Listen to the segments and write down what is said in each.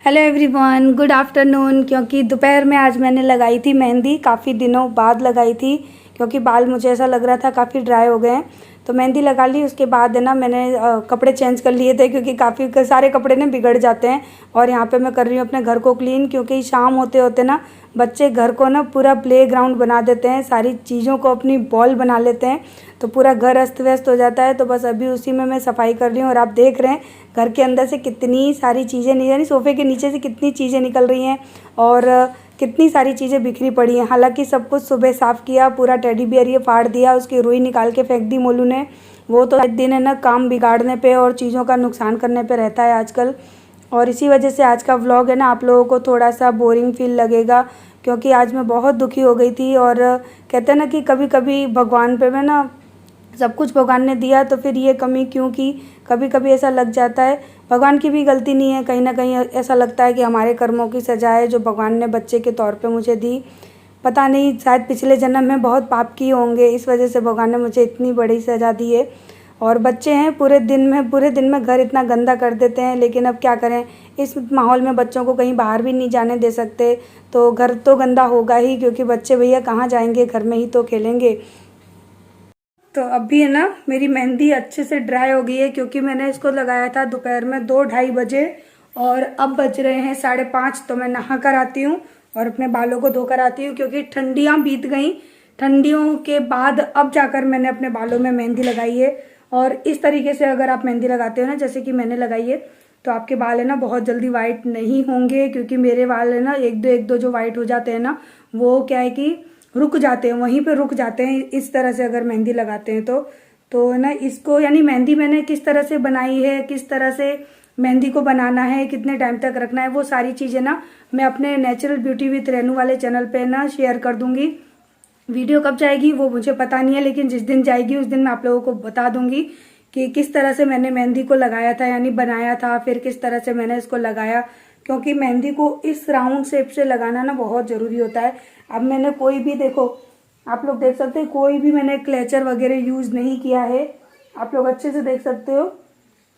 Hello everyone, good afternoon. क्योंकि दोपहर में आज मैंने लगाई थी मेहंदी, काफ़ी दिनों बाद लगाई थी क्योंकि बाल मुझे ऐसा लग रहा था काफ़ी ड्राई हो गए हैं। तो मेहंदी लगा ली, उसके बाद है ना मैंने कपड़े चेंज कर लिए थे क्योंकि काफ़ी सारे कपड़े ना बिगड़ जाते हैं। और यहाँ पे मैं कर रही हूँ अपने घर को क्लीन, क्योंकि शाम होते होते ना बच्चे घर को ना पूरा प्ले ग्राउंड बना देते हैं, सारी चीज़ों को अपनी बॉल बना लेते हैं, तो पूरा घर अस्त व्यस्त हो जाता है। तो बस अभी उसी में मैं सफाई कर रही हूँ और आप देख रहे हैं घर के अंदर से कितनी सारी चीज़ें यानी सोफ़े के नीचे से कितनी चीज़ें निकल रही हैं और कितनी सारी चीज़ें बिखरी पड़ी हैं। हालांकि सब कुछ सुबह साफ़ किया, पूरा टेडी बियर ये फाड़ दिया, उसकी रुई निकाल के फेंक दी मोलू ने। वो तो दिन है ना काम बिगाड़ने पे और चीज़ों का नुकसान करने पे रहता है आजकल। और इसी वजह से आज का व्लॉग है ना आप लोगों को थोड़ा सा बोरिंग फील लगेगा, क्योंकि आज मैं बहुत दुखी हो गई थी। और कहते हैं ना कि कभी कभी भगवान पे मैं ना सब कुछ भगवान ने दिया तो फिर ये कमी क्यों की, कभी कभी ऐसा लग जाता है। भगवान की भी गलती नहीं है, कहीं ना कहीं ऐसा लगता है कि हमारे कर्मों की सज़ा है जो भगवान ने बच्चे के तौर पे मुझे दी। पता नहीं, शायद पिछले जन्म में बहुत पाप किए होंगे, इस वजह से भगवान ने मुझे इतनी बड़ी सज़ा दी है। और बच्चे हैं, पूरे दिन में घर इतना गंदा कर देते हैं, लेकिन अब क्या करें, इस माहौल में बच्चों को कहीं बाहर भी नहीं जाने दे सकते, तो घर तो गंदा होगा ही, क्योंकि बच्चे भैया कहाँ जाएंगे, घर में ही तो खेलेंगे। तो अभी है ना मेरी मेहंदी अच्छे से ड्राई हो गई है, क्योंकि मैंने इसको लगाया था दोपहर में 2-2:30 बजे और अब बज रहे हैं 5:30। तो मैं नहा कर आती हूँ और अपने बालों को धोकर आती हूँ, क्योंकि ठंडियाँ बीत गई। ठंडियों के बाद अब जाकर मैंने अपने बालों में मेहंदी लगाई है। और इस तरीके से अगर आप मेहंदी लगाते हो ना, जैसे कि मैंने लगाई है, तो आपके बाल है ना बहुत जल्दी वाइट नहीं होंगे, क्योंकि मेरे बाल है ना एक दो जो वाइट हो जाते हैं ना, वो क्या है कि रुक जाते हैं, वहीं पे रुक जाते हैं। इस तरह से अगर मेहंदी लगाते हैं तो ना इसको यानी मेहंदी मैंने किस तरह से बनाई है, किस तरह से मेहंदी को बनाना है, कितने टाइम तक रखना है, वो सारी चीज़ें ना मैं अपने नेचुरल ब्यूटी विथ रेनू वाले चैनल पे ना शेयर कर दूंगी। वीडियो कब जाएगी वो मुझे पता नहीं है, लेकिन जिस दिन जाएगी उस दिन मैं आप लोगों को बता दूंगी कि किस तरह से मैंने मेहंदी को लगाया था, यानी बनाया था, फिर किस तरह से मैंने इसको लगाया। क्योंकि मेहंदी को इस राउंड शेप से लगाना ना बहुत ज़रूरी होता है। अब मैंने कोई भी, देखो आप लोग देख सकते हैं, कोई भी मैंने क्लेचर वगैरह यूज़ नहीं किया है। आप लोग अच्छे से देख सकते हो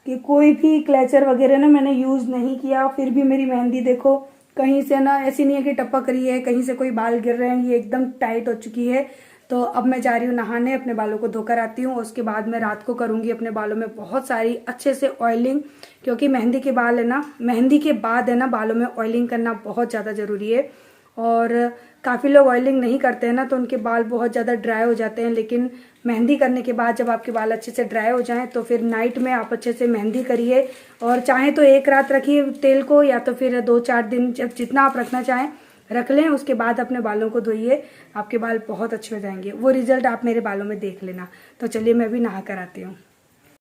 कि कोई भी क्लेचर वगैरह ना मैंने यूज़ नहीं किया। फिर भी मेरी मेहंदी देखो, कहीं से ना ऐसी नहीं है कि टपक रही है, कहीं से कोई बाल गिर रहे हैं, ये एकदम टाइट हो चुकी है। तो अब मैं जा रही हूँ नहाने, अपने बालों को धोकर आती हूँ। उसके बाद मैं रात को करूँगी अपने बालों में बहुत सारी अच्छे से ऑयलिंग, क्योंकि मेहंदी के बाल है ना, मेहंदी के बाद है ना बालों में ऑयलिंग करना बहुत ज़्यादा ज़रूरी है। और काफ़ी लोग ऑयलिंग नहीं करते हैं ना, तो उनके बाल बहुत ज़्यादा ड्राई हो जाते हैं। लेकिन मेहंदी करने के बाद जब आपके बाल अच्छे से ड्राई हो जाएं, तो फिर नाइट में आप अच्छे से मेहंदी करिए। और चाहे तो एक रात रखिए तेल को, या तो फिर 2-4 दिन, जब जितना आप रखना चाहें रख लें। उसके बाद अपने बालों को धोइए, आपके बाल बहुत अच्छे हो जाएंगे। वो रिजल्ट आप मेरे बालों में देख लेना। तो चलिए मैं भी नहा कर आती हूँ।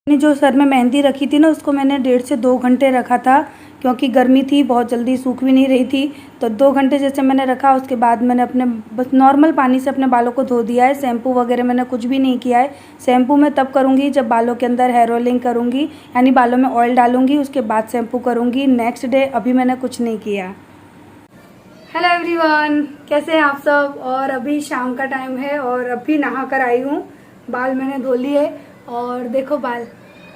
मैंने जो सर में मेहंदी रखी थी ना, उसको मैंने 1.5 से 2 घंटे रखा था, क्योंकि गर्मी थी, बहुत जल्दी सूख भी नहीं रही थी। तो 2 घंटे जैसे मैंने रखा, उसके बाद मैंने अपने बस नॉर्मल पानी से अपने बालों को धो दिया है। शैम्पू वगैरह मैंने कुछ भी नहीं किया है। शैम्पू मैं तब करूँगी जब बालों के अंदर हेयर ऑयलिंग करूँगी, यानी बालों में ऑयल डालूंगी, उसके बाद शैम्पू करूँगी नेक्स्ट डे। अभी मैंने कुछ नहीं किया। हेलो एवरीवन, कैसे हैं आप सब। और अभी शाम का टाइम है और अभी नहा कर आई हूँ, बाल मैंने धो लिए। और देखो बाल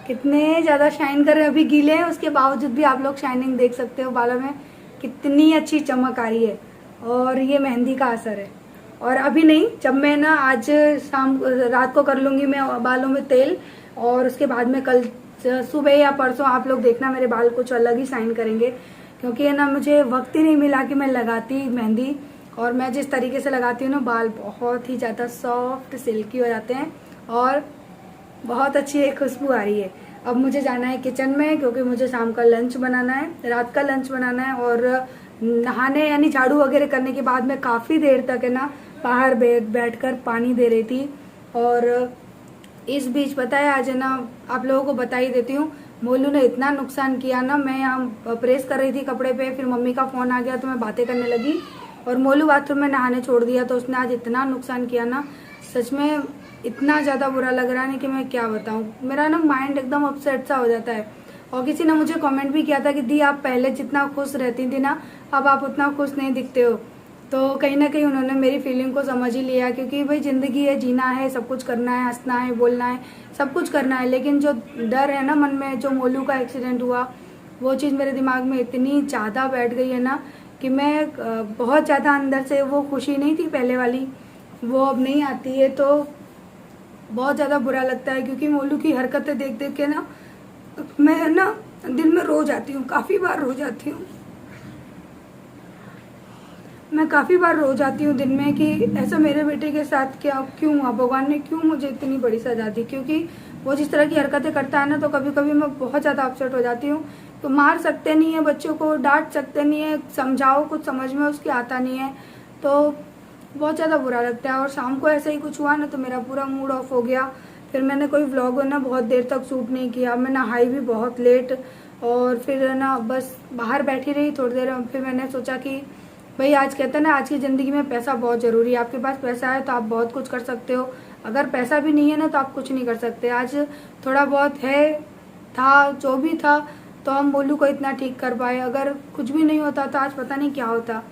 कितने ज़्यादा शाइन कर रहे हैं, अभी गीले हैं उसके बावजूद भी आप लोग शाइनिंग देख सकते हो, बालों में कितनी अच्छी चमक आ रही है। और ये मेहंदी का असर है। और अभी नहीं, जब मैं ना आज शाम रात को कर लूँगी मैं बालों में तेल, और उसके बाद में कल सुबह या परसों आप लोग देखना मेरे बाल कुछ अलग ही शाइन करेंगे। क्योंकि है ना मुझे वक्त ही नहीं मिला कि मैं लगाती मेहंदी, और मैं जिस तरीके से लगाती हूँ ना, बाल बहुत ही ज़्यादा सॉफ्ट सिल्की हो जाते हैं और बहुत अच्छी एक खुशबू आ रही है। अब मुझे जाना है किचन में, क्योंकि मुझे शाम का लंच बनाना है, रात का लंच बनाना है। और नहाने यानी झाड़ू वगैरह करने के बाद मैं काफ़ी देर तक है ना बाहर बैठकर पानी दे रही थी। और इस बीच पता है आज है ना, आप लोगों को बता ही देती हूँ, मोलू ने इतना नुकसान किया ना। मैं यहाँ प्रेस कर रही थी कपड़े पे, फिर मम्मी का फ़ोन आ गया तो मैं बातें करने लगी, और मोलू बाथरूम में नहाने छोड़ दिया। तो उसने आज इतना नुकसान किया ना, सच में इतना ज़्यादा बुरा लग रहा है कि मैं क्या बताऊँ। मेरा ना माइंड एकदम अपसेट सा हो जाता है। और किसी ने मुझे कमेंट भी किया था कि दी आप पहले जितना खुश रहती थी ना, अब आप उतना खुश नहीं दिखते हो। तो कहीं ना कहीं उन्होंने मेरी फीलिंग को समझ ही लिया, क्योंकि भाई ज़िंदगी है, जीना है, सब कुछ करना है, हंसना है, बोलना है, सब कुछ करना है। लेकिन जो डर है ना मन में, जो मोलू का एक्सीडेंट हुआ, वो चीज़ मेरे दिमाग में इतनी ज़्यादा बैठ गई है ना कि मैं बहुत ज़्यादा अंदर से वो खुशी नहीं थी पहले वाली, वो अब नहीं आती है। तो बहुत ज़्यादा बुरा लगता है क्योंकि मोलू की हरकतें देख देख के ना मैं ना दिन में रो जाती हूँ, काफ़ी बार रो जाती हूँ। मैं काफ़ी बार रो जाती हूँ दिन में कि ऐसा मेरे बेटे के साथ क्या क्यों हुआ, भगवान ने क्यों मुझे इतनी बड़ी सजा दी। क्योंकि वो जिस तरह की हरकतें करता है ना तो कभी कभी मैं बहुत ज़्यादा अपसेट हो जाती हूँ। तो मार सकते नहीं है बच्चों को, डांट सकते नहीं है, समझाओ कुछ समझ में उसकी आता नहीं है, तो बहुत ज़्यादा बुरा लगता है। और शाम को ऐसा ही कुछ हुआ ना तो मेरा पूरा मूड ऑफ हो गया। फिर मैंने कोई व्लॉग ना बहुत देर तक शूट नहीं किया, मैं नहाई भी बहुत लेट और फिर ना बस बाहर बैठी रही थोड़ी देर। फिर मैंने सोचा कि भाई आज कहते हैं ना आज की ज़िंदगी में पैसा बहुत ज़रूरी है। आपके पास पैसा है तो आप बहुत कुछ कर सकते हो, अगर पैसा भी नहीं है ना तो आप कुछ नहीं कर सकते। आज थोड़ा बहुत है, था जो भी था तो हम मोलू को इतना ठीक कर पाए, अगर कुछ भी नहीं होता तो आज पता नहीं क्या होता।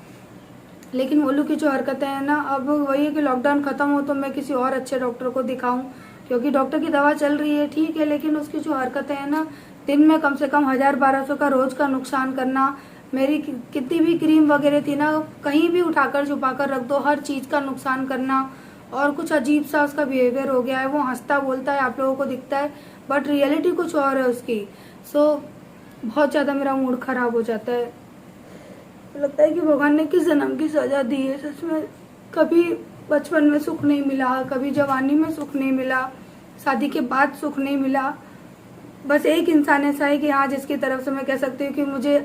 लेकिन मोलू की जो हरकतें हैं ना, अब वही है कि लॉकडाउन ख़त्म हो तो मैं किसी और अच्छे डॉक्टर को दिखाऊं, क्योंकि डॉक्टर की दवा चल रही है ठीक है, लेकिन उसकी जो हरकतें हैं ना, दिन में कम से कम 1000-1200 का रोज़ का नुकसान करना। मेरी कितनी भी क्रीम वगैरह थी ना कहीं भी उठाकर छुपाकर रख दो, हर चीज़ का नुकसान करना। और कुछ अजीब सा उसका बिहेवियर हो गया है, वो हंसता बोलता है, आप लोगों को दिखता है बट रियलिटी कुछ और है उसकी। सो बहुत ज़्यादा मेरा मूड ख़राब हो जाता है। लगता है कि भगवान ने किस जन्म की सजा दी है सच में। कभी बचपन में सुख नहीं मिला, कभी जवानी में सुख नहीं मिला, शादी के बाद सुख नहीं मिला। बस एक इंसान ऐसा है कि हाँ जिसकी तरफ से मैं कह सकती हूँ कि मुझे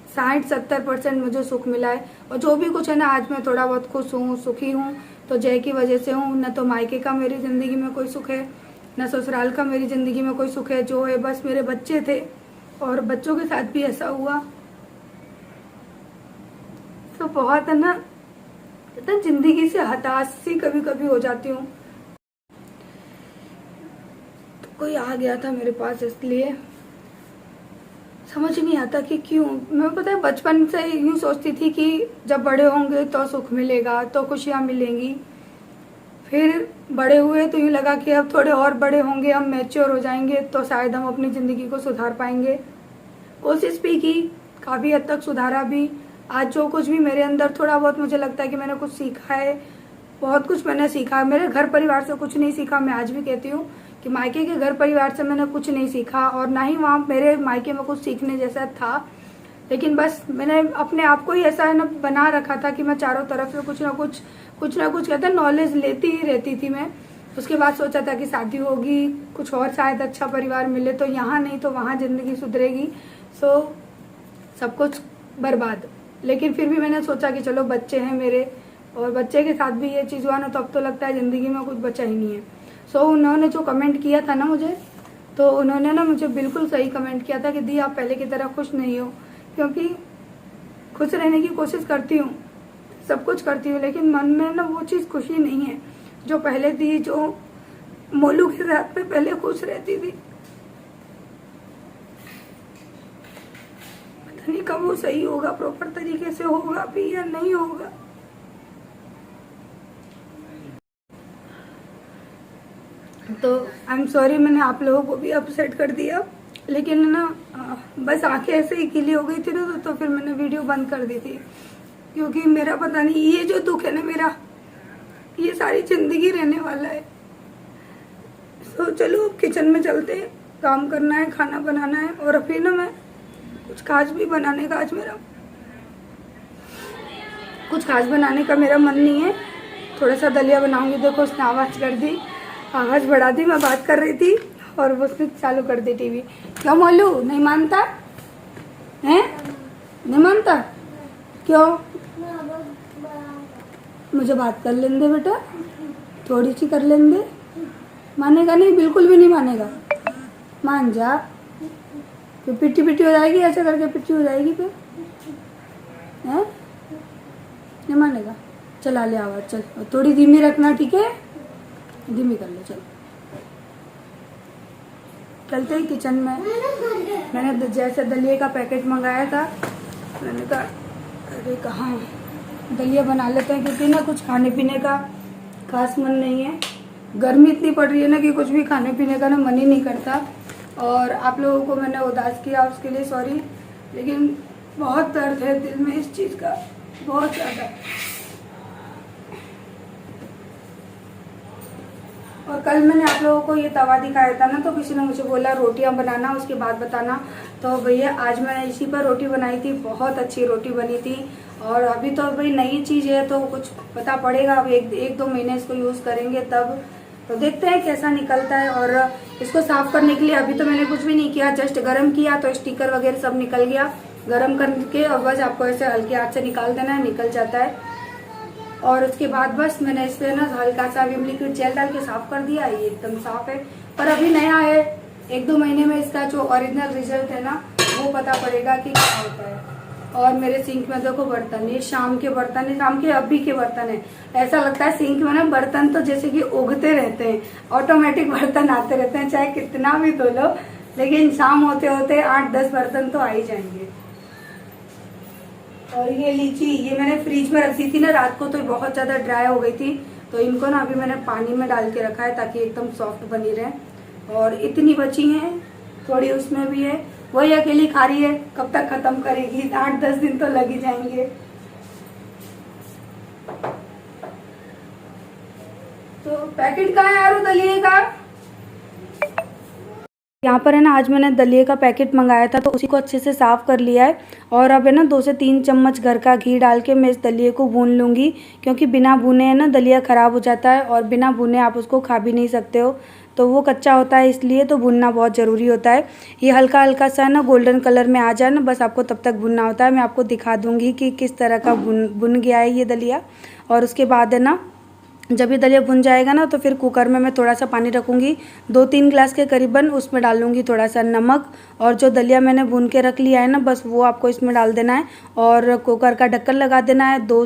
60-70% मुझे सुख मिला है। और जो भी कुछ है ना आज मैं थोड़ा बहुत खुश हूँ, सुखी हूँ, तो जय की वजह से हूँ। न तो मायके का मेरी ज़िंदगी में कोई सुख है, न ससुराल का मेरी ज़िंदगी में कोई सुख है। जो है बस मेरे बच्चे थे और बच्चों के साथ भी ऐसा हुआ। तो बहुत है ना ज़िंदगी से हताश सी कभी कभी हो जाती हूँ। तो कोई आ गया था मेरे पास, इसलिए समझ नहीं आता कि क्यों। मैं पता है बचपन से यूँ सोचती थी कि जब बड़े होंगे तो सुख मिलेगा, तो खुशियाँ मिलेंगी। फिर बड़े हुए तो यूँ लगा कि अब थोड़े और बड़े होंगे, हम मैच्योर हो जाएंगे तो शायद हम अपनी ज़िंदगी को सुधार पाएंगे। कोशिश भी की, काफ़ी हद तक सुधारा भी। आज जो कुछ भी मेरे अंदर थोड़ा बहुत मुझे लगता है कि मैंने कुछ सीखा है, बहुत कुछ मैंने सीखा। मेरे घर परिवार से कुछ नहीं सीखा, मैं आज भी कहती हूँ कि मायके के घर परिवार से मैंने कुछ नहीं सीखा और ना ही वहाँ मेरे मायके में कुछ सीखने जैसा था। लेकिन बस मैंने अपने आप को ही ऐसा है ना बना रखा था कि मैं चारों तरफ से कुछ ना कुछ कहते हैं नॉलेज लेती ही रहती थी मैं। उसके बाद सोचा था कि शादी होगी, कुछ और शायद अच्छा परिवार मिले तो यहाँ नहीं तो वहाँ ज़िंदगी सुधरेगी। सो सब कुछ बर्बाद। लेकिन फिर भी मैंने सोचा कि चलो बच्चे हैं मेरे, और बच्चे के साथ भी ये चीज़ हुआ ना तो अब तो लगता है ज़िंदगी में कुछ बचा ही नहीं है। सो उन्होंने जो कमेंट किया था ना मुझे, तो उन्होंने ना मुझे बिल्कुल सही कमेंट किया था कि दी आप पहले की तरह खुश नहीं हो। क्योंकि खुश रहने की कोशिश करती हूँ, सब कुछ करती हूँ, लेकिन मन में ना वो चीज़ खुशी नहीं है जो पहले थी, जो मोलू के साथ में पहले खुश रहती थी। पता नहीं कब वो सही होगा, प्रॉपर तरीके से होगा भी या नहीं होगा। तो आई एम सॉरी मैंने आप लोगों को भी अपसेट कर दिया, लेकिन ना बस आंखें ऐसे ही गीली हो गई थी ना तो फिर मैंने वीडियो बंद कर दी थी। क्योंकि मेरा पता नहीं ये जो दुख है ना मेरा, ये सारी जिंदगी रहने वाला है। तो चलो किचन में चलते हैं, काम करना है, खाना बनाना है। और अभी ना मैं कुछ खास भी बनाने का आज मेरा कुछ खास बनाने का मेरा मन नहीं है। थोड़ा सा दलिया बनाऊंगी। देखो उसने आवाज़ कर दी, आवाज़ बढ़ा दी। मैं बात कर रही थी और वो उसने चालू कर दी टीवी। क्यों मोलू नहीं मानता है? नहीं मानता क्यों? मुझे बात कर लेने दे बेटा, थोड़ी सी कर लेने दे। मानेगा नहीं, बिल्कुल भी नहीं मानेगा। मान जा, फिर पिट्टी पिट्टी हो जाएगी, ऐसे करके पिट्टी हो जाएगी फिर है। नहीं मानेगा, चला ले आवाज़, चल थोड़ी धीमी रखना, ठीक है? धीमी कर ले, चल। चलते ही किचन में मैंने जैसे दलिए का पैकेट मंगाया था, मैंने कहा अरे कहाँ दलिया बना लेते हैं, क्योंकि ना कुछ खाने पीने का खास मन नहीं है। गर्मी इतनी पड़ रही है ना कि कुछ भी खाने पीने का ना मन ही नहीं करता। और आप लोगों को मैंने उदास किया, उसके लिए सॉरी। लेकिन बहुत दर्द है दिल में इस चीज़ का, बहुत ज़्यादा। और कल मैंने आप लोगों को ये तवा दिखाया था ना, तो किसी ने मुझे बोला रोटियां बनाना उसके बाद बताना। तो भैया आज मैंने इसी पर रोटी बनाई थी, बहुत अच्छी रोटी बनी थी। और अभी तो भाई नई चीज़ है तो कुछ पता पड़ेगा, अब एक दो महीने इसको यूज़ करेंगे तब, तो देखते हैं कैसा निकलता है। और इसको साफ़ करने के लिए अभी तो मैंने कुछ भी नहीं किया, जस्ट गर्म किया तो स्टिकर वगैरह सब निकल गया गर्म करके, और बस आपको ऐसे हल्के हाथ से निकाल देना है, निकल जाता है। और उसके बाद बस मैंने इस पे ना हल्का सा विम लिक्विड जेल डाल के साफ कर दिया, ये एकदम साफ है। पर अभी नया है, एक दो महीने में इसका जो ओरिजिनल रिजल्ट है ना वो पता पड़ेगा कि क्या होता है। और मेरे सिंक में देखो बर्तन, ये शाम के बर्तन है, शाम के अभी के बर्तन है। ऐसा लगता है सिंक में ना बर्तन तो जैसे कि उगते रहते हैं, ऑटोमेटिक बर्तन आते रहते हैं, चाहे कितना भी धो लो, लेकिन शाम होते होते 8-10 बर्तन तो आ ही जाएंगे। और ये लीची, ये मैंने फ्रिज में रख दी थी ना रात को, तो बहुत ज्यादा ड्राई हो गई थी, तो इनको ना अभी मैंने पानी में डाल के रखा है ताकि एकदम सॉफ्ट बनी रहे। और इतनी बची हैं, थोड़ी उसमें भी है, वही अकेली खा रही है, कब तक खत्म करेगी, 8-10 दिन तो लग ही जाएंगे। तो पैकेट कहाँ है यार दलिए का? यहाँ पर है ना, आज मैंने दलिए का पैकेट मंगाया था तो उसी को अच्छे से साफ़ कर लिया है। और अब है ना 2 से 3 चम्मच घर का घी डाल के मैं इस दलिए को भून लूँगी, क्योंकि बिना भुने है ना दलिया ख़राब हो जाता है, और बिना भुने आप उसको खा भी नहीं सकते हो, तो वो कच्चा होता है, इसलिए तो भुनना बहुत ज़रूरी होता है। ये हल्का हल्का सा ना गोल्डन कलर में आ जाए ना, बस आपको तब तक भुनना होता है। मैं आपको दिखा दूँगी कि किस तरह का भुन गया है ये दलिया। और उसके बाद है ना, जब ये दलिया भुन जाएगा ना, तो फिर कुकर में मैं थोड़ा सा पानी रखूँगी, 2-3 ग्लास के करीबन, उसमें डाल लूँगी थोड़ा सा नमक। और जो दलिया मैंने भुन के रख लिया है ना, बस वो आपको इसमें डाल देना है और कुकर का ढक्कन लगा देना है। 2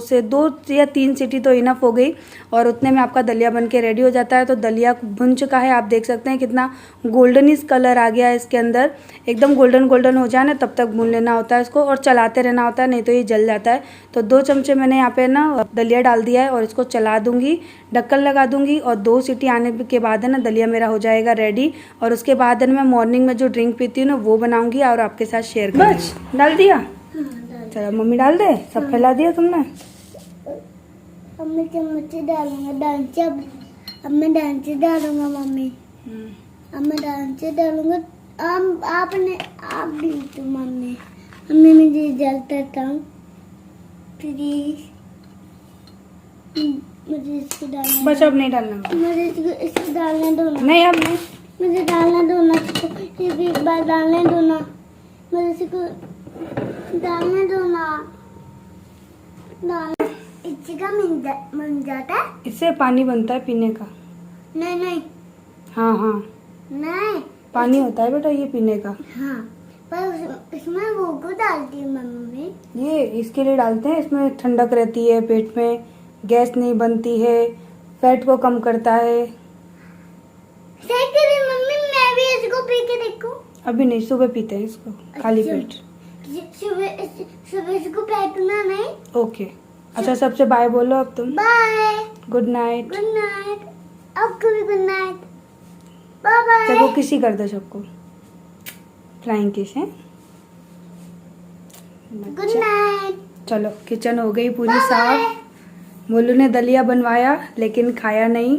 या 3 सीटी तो इनफ हो गई, और उतने में आपका दलिया बन के रेडी हो जाता है। तो दलिया भुन चुका है, आप देख सकते हैं कितना गोल्डनिश कलर आ गया है इसके अंदर, एकदम गोल्डन गोल्डन हो जाए ना तब तक भून लेना होता है इसको, और चलाते रहना होता है, नहीं तो ये जल जाता है। तो 2 चमचे मैंने यहाँ पे ना दलिया डाल दिया है, और इसको चला दूँगी, ढक्कन लगा दूंगी, और 2 सीटी आने के बाद है ना दलिया मेरा हो जाएगा रेडी। और उसके बाद है ना मैं मॉर्निंग में जो ड्रिंक पीती हूँ ना वो बनाऊंगी और आपके साथ शेयर करूँगी। बस डाल दिया? चलो मम्मी डाल दे, सब फैला दिया तुमने? अब मैं चम्मच डालूंगा, डांचे, अब मैं डांचे डालूंगा मम्मी, अब मैं डांचे डालूंगा। आपने आप भी तो मम्मी, मम्मी मुझे जलता था, प्लीज मुझे इसको डालना। बस अब नहीं डालना, मुझे इसको डालने दो ना। नहीं अब नहीं, मुझे डालने दो ना, इसको एक बार डालने दो ना, मुझे इसको डालने दो ना। इससे का बन जाता है, इससे पानी बनता है पीने का। नहीं नहीं, हाँ हाँ नहीं पानी होता है बेटा ये पीने का। हाँ, पर इसमें वो को डालती है मम्मी, ये इसके लिए डालते हैं, इसमें ठंडक रहती है, पेट में गैस नहीं बनती है, फैट को कम करता है। सही कह रही मम्मी, मैं भी इसको पी के देखूं? अभी नहीं, सुबह पीते हैं इसको खाली पेट। सुबह इसको फेंकना नहीं। ओके, अच्छा सबसे बाय बोलो अब तुम। Bye, good night. Good night, आपको भी गुड नाइट, बाय बाय। सबको किसी कर दो, सबको फ्लाइंग किस है। Good night. चलो किचन हो गई पूरी साफ। मोलू ने दलिया बनवाया लेकिन खाया नहीं,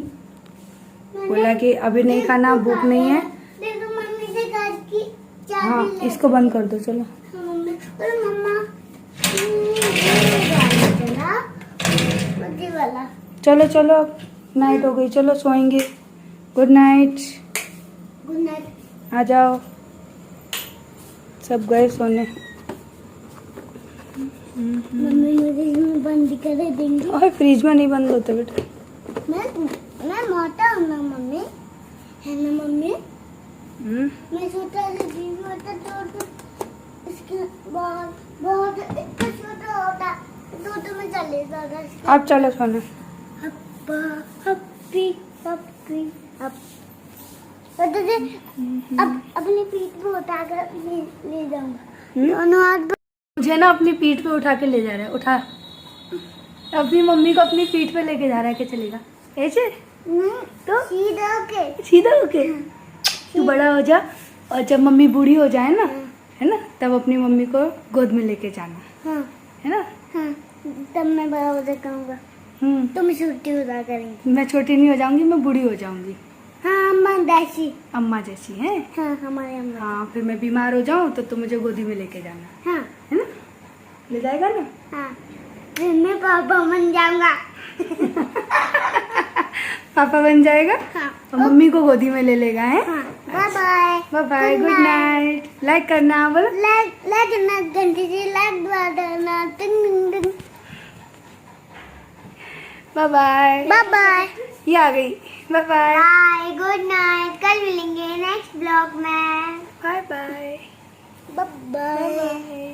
बोला कि अभी नहीं खाना, भूख नहीं है। देखो मम्मी से घर की चाबी हाँ ले। इसको बंद कर दो चलो। मम्मी और मम्मा मुझे वाला। चलो चलो नाइट हो गई, चलो सोएंगे। Good night. Good night. आ जाओ, सब गए सोने। मम्मी मुझे इसमें बंद कर देंगी। और फ्रिज में नहीं बंद होते बेटा। मैं मोटा हूँ ना मम्मी, है ना मम्मी? मैं छोटा सा जीव होता तो इसके बहुत बहुत इतना छोटा होता तो मैं चले जाता। अब चलो सोने। अब अपनी पीठ पे उठा कर ले जाऊंगा दोनों हाथ। मुझे ना अपनी पीठ पे उठा के ले जा रहा है, उठा अपनी मम्मी को अपनी पीठ पे लेके जा रहा है कि चलेगा ऐसे? नहीं तो सीधा होके, सीधा होके तू बड़ा हो जा, और जब मम्मी बूढ़ी हो जाए ना, है ना, तब अपनी मम्मी को गोद में लेके जाना, हाँ है ना। हाँ, तब मैं बड़ा हो जाऊंगा, तुम छोटी हो जा करेंगी। मैं छोटी नहीं हो जाऊंगी, मैं बूढ़ी हो जाऊंगी। हाँ अम्मा जैसी है। हाँ हमारे अम्मा। हाँ, फिर मैं बीमार हो जाऊं तो तुम मुझे गोदी में लेके जाना, हाँ है ना, ले जाएगा ना। हाँ, फिर मैं पापा बन जाऊंगा। पापा बन जाएगा। हाँ और मम्मी को गोदी में ले लेगा, है। हाँ, bye bye bye bye, good night. Like करना, बोलो। लाइक करना, घंटी से लाइक दबा देना, टिंग टिंग टिंग। Bye bye. Bye bye. ये आ गई, bye bye. Bye, good night. कल मिलेंगे नेक्स्ट ब्लॉग में। Bye bye. Bye bye. Bye.